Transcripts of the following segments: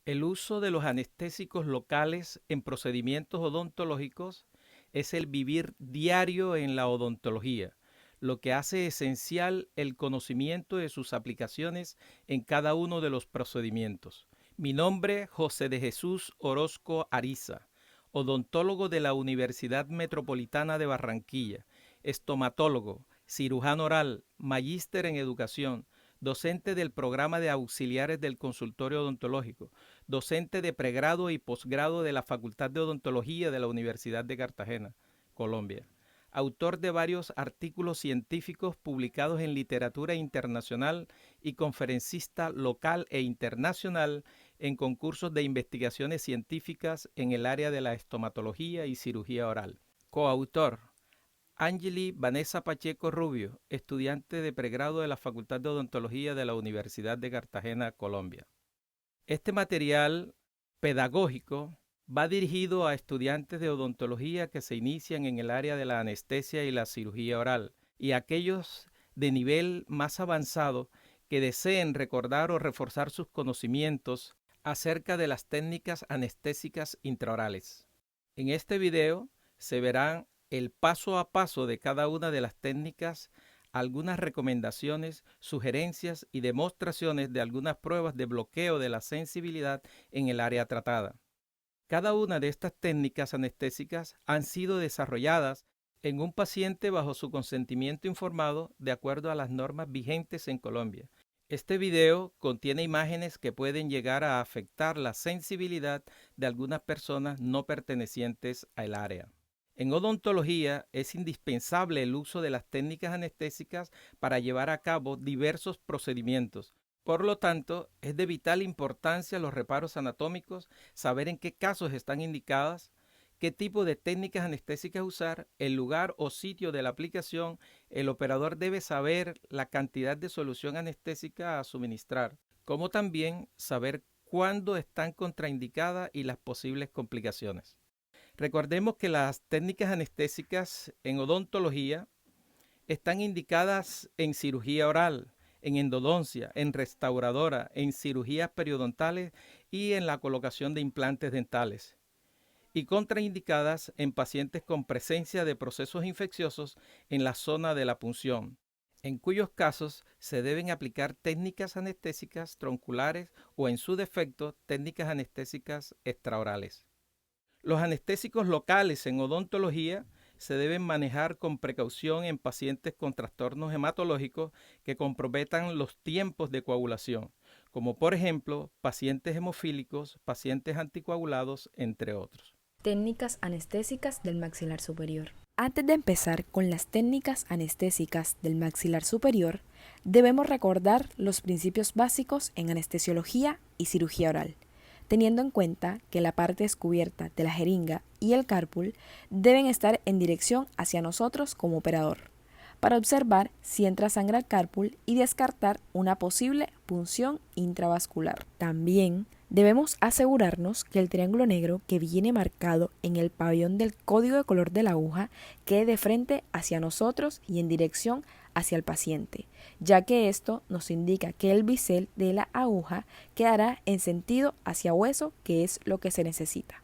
El uso de los anestésicos locales en procedimientos odontológicos es el vivir diario en la odontología, lo que hace esencial el conocimiento de sus aplicaciones en cada uno de los procedimientos. Mi nombre, José de Jesús Orozco Ariza, odontólogo de la Universidad Metropolitana de Barranquilla, estomatólogo, cirujano oral, magíster en educación, docente del programa de auxiliares del consultorio odontológico, docente de pregrado y posgrado de la Facultad de Odontología de la Universidad de Cartagena, Colombia. Autor de varios artículos científicos publicados en literatura internacional y conferencista local e internacional en concursos de investigaciones científicas en el área de la estomatología y cirugía oral. Coautor: Angeli Vanessa Pacheco Rubio, estudiante de pregrado de la Facultad de Odontología de la Universidad de Cartagena, Colombia. Este material pedagógico va dirigido a estudiantes de odontología que se inician en el área de la anestesia y la cirugía oral y a aquellos de nivel más avanzado que deseen recordar o reforzar sus conocimientos acerca de las técnicas anestésicas intraorales. En este video se verán el paso a paso de cada una de las técnicas, algunas recomendaciones, sugerencias y demostraciones de algunas pruebas de bloqueo de la sensibilidad en el área tratada. Cada una de estas técnicas anestésicas han sido desarrolladas en un paciente bajo su consentimiento informado de acuerdo a las normas vigentes en Colombia. Este video contiene imágenes que pueden llegar a afectar la sensibilidad de algunas personas no pertenecientes al área. En odontología es indispensable el uso de las técnicas anestésicas para llevar a cabo diversos procedimientos. Por lo tanto, es de vital importancia los reparos anatómicos, saber en qué casos están indicadas, qué tipo de técnicas anestésicas usar, el lugar o sitio de la aplicación. El operador debe saber la cantidad de solución anestésica a suministrar, como también saber cuándo están contraindicadas y las posibles complicaciones. Recordemos que las técnicas anestésicas en odontología están indicadas en cirugía oral, en endodoncia, en restauradora, en cirugías periodontales y en la colocación de implantes dentales, y contraindicadas en pacientes con presencia de procesos infecciosos en la zona de la punción, en cuyos casos se deben aplicar técnicas anestésicas tronculares o, en su defecto, técnicas anestésicas extraorales. Los anestésicos locales en odontología se deben manejar con precaución en pacientes con trastornos hematológicos que comprometan los tiempos de coagulación, como por ejemplo pacientes hemofílicos, pacientes anticoagulados, entre otros. Técnicas anestésicas del maxilar superior. Antes de empezar con las técnicas anestésicas del maxilar superior, debemos recordar los principios básicos en anestesiología y cirugía oral, teniendo en cuenta que la parte descubierta de la jeringa y el cárpul deben estar en dirección hacia nosotros como operador, para observar si entra sangre al cárpul y descartar una posible punción intravascular. También debemos asegurarnos que el triángulo negro que viene marcado en el pabellón del código de color de la aguja quede de frente hacia nosotros y en dirección hacia el paciente, ya que esto nos indica que el bisel de la aguja quedará en sentido hacia hueso, que es lo que se necesita.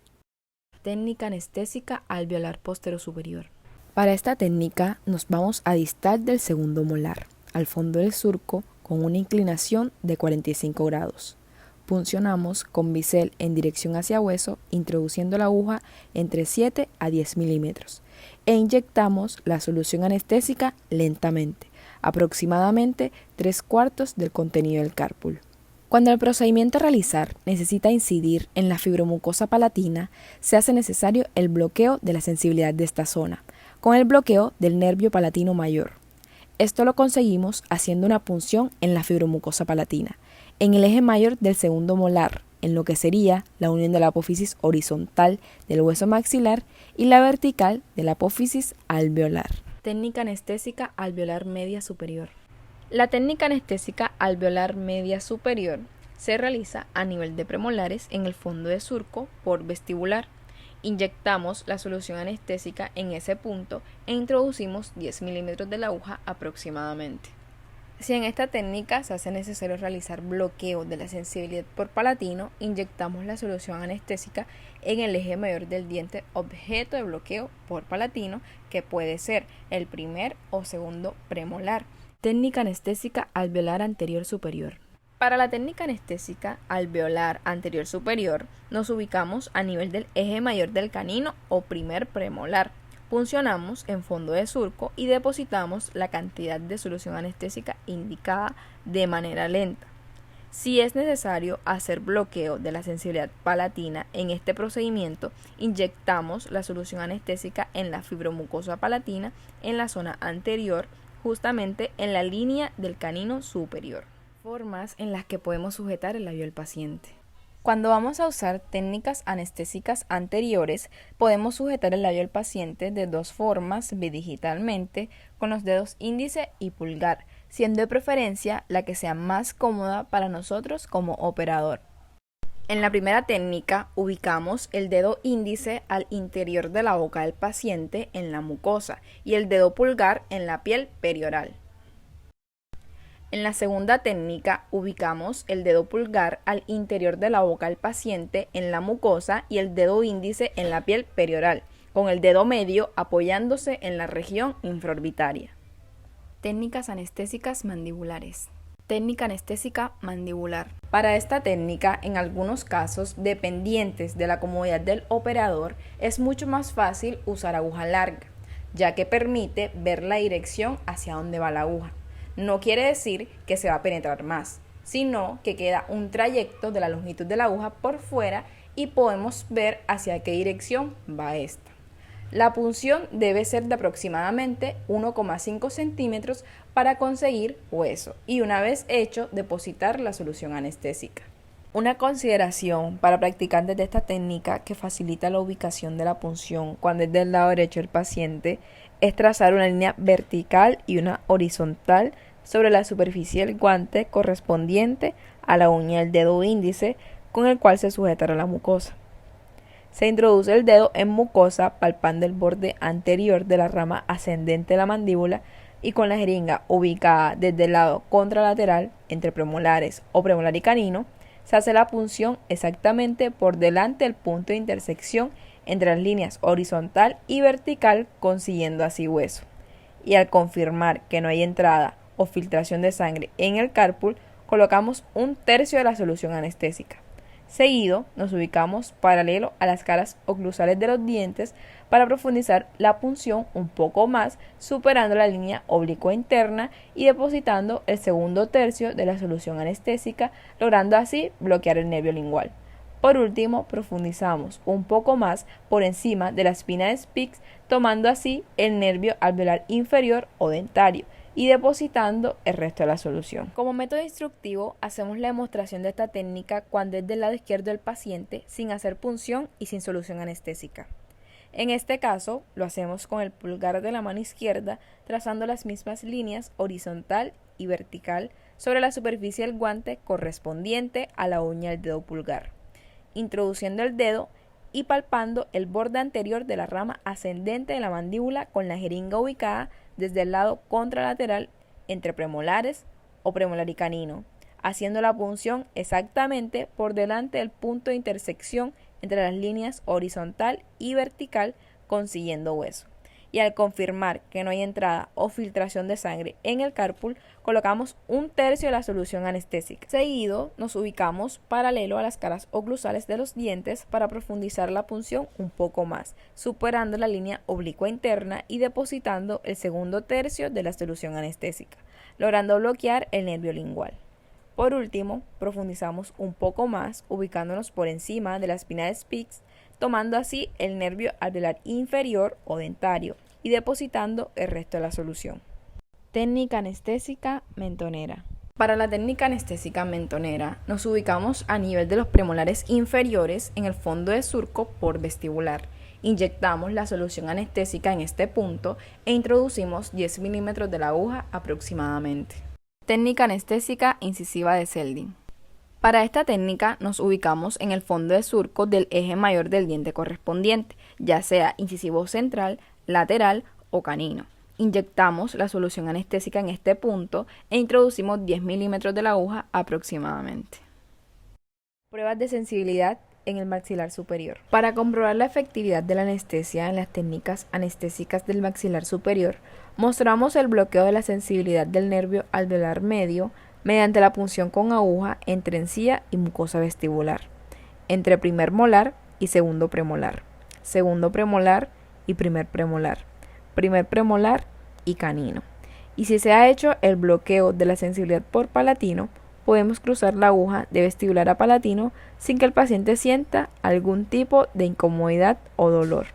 Técnica anestésica alveolar posterior-superior. Para esta técnica nos vamos a distal del segundo molar, al fondo del surco, con una inclinación de 45 grados. Puncionamos con bisel en dirección hacia hueso, introduciendo la aguja entre 7 a 10 milímetros e inyectamos la solución anestésica lentamente, aproximadamente 3/4 del contenido del cárpul. Cuando el procedimiento a realizar necesita incidir en la fibromucosa palatina, se hace necesario el bloqueo de la sensibilidad de esta zona, con el bloqueo del nervio palatino mayor. Esto lo conseguimos haciendo una punción en la fibromucosa palatina, en el eje mayor del segundo molar, en lo que sería la unión de la apófisis horizontal del hueso maxilar y la vertical de la apófisis alveolar. Técnica anestésica alveolar media superior. La técnica anestésica alveolar media superior se realiza a nivel de premolares en el fondo de surco por vestibular. Inyectamos la solución anestésica en ese punto e introducimos 10 milímetros de la aguja aproximadamente. Si en esta técnica se hace necesario realizar bloqueo de la sensibilidad por palatino, inyectamos la solución anestésica en el eje mayor del diente objeto de bloqueo por palatino, que puede ser el primer o segundo premolar. Técnica anestésica alveolar anterior superior. Para la técnica anestésica alveolar anterior superior, nos ubicamos a nivel del eje mayor del canino o primer premolar. Puncionamos en fondo de surco y depositamos la cantidad de solución anestésica indicada de manera lenta. Si es necesario hacer bloqueo de la sensibilidad palatina en este procedimiento, inyectamos la solución anestésica en la fibromucosa palatina en la zona anterior, justamente en la línea del canino superior. Formas en las que podemos sujetar el labio del paciente. Cuando vamos a usar técnicas anestésicas anteriores, podemos sujetar el labio del paciente de dos formas bidigitalmente con los dedos índice y pulgar, siendo de preferencia la que sea más cómoda para nosotros como operador. En la primera técnica, ubicamos el dedo índice al interior de la boca del paciente en la mucosa y el dedo pulgar en la piel perioral. En la segunda técnica, ubicamos el dedo pulgar al interior de la boca del paciente en la mucosa y el dedo índice en la piel perioral, con el dedo medio apoyándose en la región infraorbitaria. Técnicas anestésicas mandibulares. Técnica anestésica mandibular. Para esta técnica, en algunos casos, dependientes de la comodidad del operador, es mucho más fácil usar aguja larga, ya que permite ver la dirección hacia dónde va la aguja. No quiere decir que se va a penetrar más, sino que queda un trayecto de la longitud de la aguja por fuera y podemos ver hacia qué dirección va esta. La punción debe ser de aproximadamente 1,5 centímetros para conseguir hueso y una vez hecho, depositar la solución anestésica. Una consideración para practicantes de esta técnica que facilita la ubicación de la punción cuando es del lado derecho del paciente es trazar una línea vertical y una horizontal sobre la superficie del guante correspondiente a la uña del dedo índice con el cual se sujetará la mucosa. Se introduce el dedo en mucosa palpando el borde anterior de la rama ascendente de la mandíbula y con la jeringa ubicada desde el lado contralateral entre premolares o premolar y canino, se hace la punción exactamente por delante del punto de intersección entre las líneas horizontal y vertical, consiguiendo así hueso. Y al confirmar que no hay entrada o filtración de sangre en el cárpul, colocamos 1/3 de la solución anestésica. Seguido, nos ubicamos paralelo a las caras oclusales de los dientes para profundizar la punción un poco más, superando la línea oblicua interna y depositando el segundo tercio de la solución anestésica, logrando así bloquear el nervio lingual. Por último, profundizamos un poco más por encima de la espina de Spix, tomando así el nervio alveolar inferior o dentario y depositando el resto de la solución. Como método instructivo, hacemos la demostración de esta técnica cuando es del lado izquierdo del paciente, sin hacer punción y sin solución anestésica. En este caso, lo hacemos con el pulgar de la mano izquierda, trazando las mismas líneas horizontal y vertical sobre la superficie del guante correspondiente a la uña del dedo pulgar, introduciendo el dedo y palpando el borde anterior de la rama ascendente de la mandíbula con la jeringa ubicada desde el lado contralateral entre premolares o premolar y canino, haciendo la punción exactamente por delante del punto de intersección entre las líneas horizontal y vertical, consiguiendo hueso. Y al confirmar que no hay entrada o filtración de sangre en el cárpul, colocamos 1/3 de la solución anestésica. Seguido, nos ubicamos paralelo a las caras oclusales de los dientes para profundizar la punción un poco más, superando la línea oblicua interna y depositando el segundo tercio de la solución anestésica, logrando bloquear el nervio lingual. Por último, profundizamos un poco más, ubicándonos por encima de la espina de Spix, tomando así el nervio alveolar inferior o dentario y depositando el resto de la solución. Técnica anestésica mentonera. Para la técnica anestésica mentonera, nos ubicamos a nivel de los premolares inferiores en el fondo de surco por vestibular. Inyectamos la solución anestésica en este punto e introducimos 10 milímetros de la aguja aproximadamente. Técnica anestésica incisiva de Seldin. Para esta técnica nos ubicamos en el fondo de surco del eje mayor del diente correspondiente, ya sea incisivo central, lateral o canino. Inyectamos la solución anestésica en este punto e introducimos 10 milímetros de la aguja aproximadamente. Pruebas de sensibilidad en el maxilar superior. Para comprobar la efectividad de la anestesia en las técnicas anestésicas del maxilar superior, mostramos el bloqueo de la sensibilidad del nervio alveolar medio mediante la punción con aguja entre encía y mucosa vestibular, entre primer molar y segundo premolar y primer premolar y canino. Y si se ha hecho el bloqueo de la sensibilidad por palatino, podemos cruzar la aguja de vestibular a palatino sin que el paciente sienta algún tipo de incomodidad o dolor.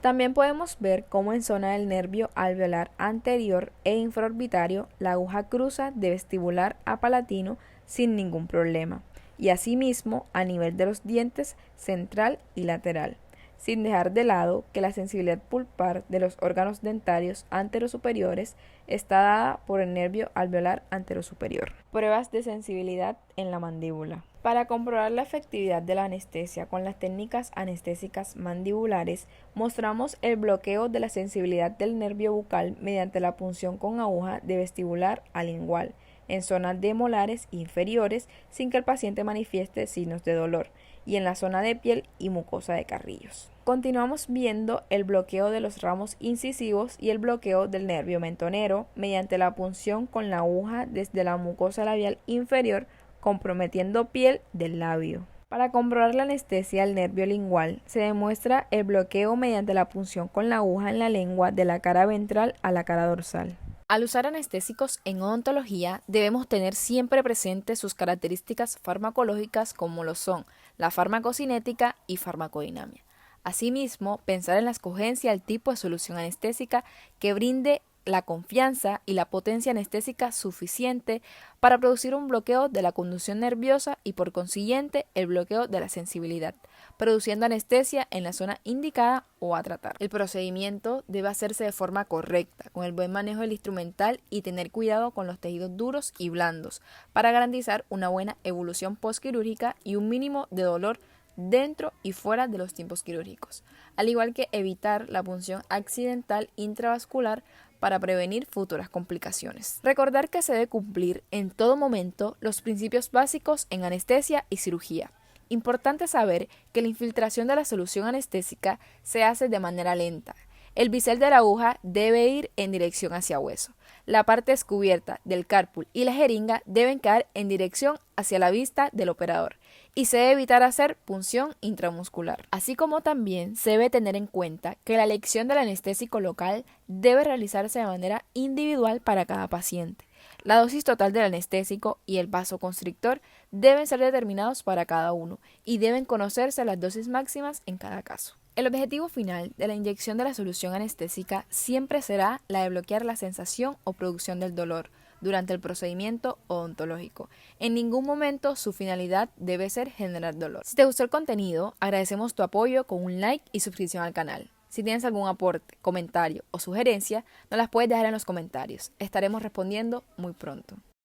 También podemos ver cómo en zona del nervio alveolar anterior e infraorbitario la aguja cruza de vestibular a palatino sin ningún problema, y asimismo a nivel de los dientes central y lateral, sin dejar de lado que la sensibilidad pulpar de los órganos dentarios anterosuperiores está dada por el nervio alveolar anterosuperior. Pruebas de sensibilidad en la mandíbula. Para comprobar la efectividad de la anestesia con las técnicas anestésicas mandibulares, mostramos el bloqueo de la sensibilidad del nervio bucal mediante la punción con aguja de vestibular a lingual en zonas de molares inferiores sin que el paciente manifieste signos de dolor, y en la zona de piel y mucosa de carrillos. Continuamos viendo el bloqueo de los ramos incisivos y el bloqueo del nervio mentonero mediante la punción con la aguja desde la mucosa labial inferior, comprometiendo piel del labio. Para comprobar la anestesia del nervio lingual, se demuestra el bloqueo mediante la punción con la aguja en la lengua de la cara ventral a la cara dorsal. Al usar anestésicos en odontología, debemos tener siempre presentes sus características farmacológicas como lo son la farmacocinética y farmacodinamia. Asimismo, pensar en la escogencia del tipo de solución anestésica que brinde la confianza y la potencia anestésica suficiente para producir un bloqueo de la conducción nerviosa y por consiguiente el bloqueo de la sensibilidad, produciendo anestesia en la zona indicada o a tratar. El procedimiento debe hacerse de forma correcta, con el buen manejo del instrumental y tener cuidado con los tejidos duros y blandos para garantizar una buena evolución postquirúrgica y un mínimo de dolor dentro y fuera de los tiempos quirúrgicos, al igual que evitar la punción accidental intravascular para prevenir futuras complicaciones. Recordar que se debe cumplir en todo momento los principios básicos en anestesia y cirugía. Importante saber que la infiltración de la solución anestésica se hace de manera lenta. El bisel de la aguja debe ir en dirección hacia hueso. La parte descubierta del cárpul y la jeringa deben quedar en dirección hacia la vista del operador y se debe evitar hacer punción intramuscular. Así como también se debe tener en cuenta que la elección del anestésico local debe realizarse de manera individual para cada paciente. La dosis total del anestésico y el vasoconstrictor deben ser determinados para cada uno y deben conocerse las dosis máximas en cada caso. El objetivo final de la inyección de la solución anestésica siempre será la de bloquear la sensación o producción del dolor durante el procedimiento odontológico. En ningún momento su finalidad debe ser generar dolor. Si te gustó el contenido, agradecemos tu apoyo con un like y suscripción al canal. Si tienes algún aporte, comentario o sugerencia, nos las puedes dejar en los comentarios. Estaremos respondiendo muy pronto.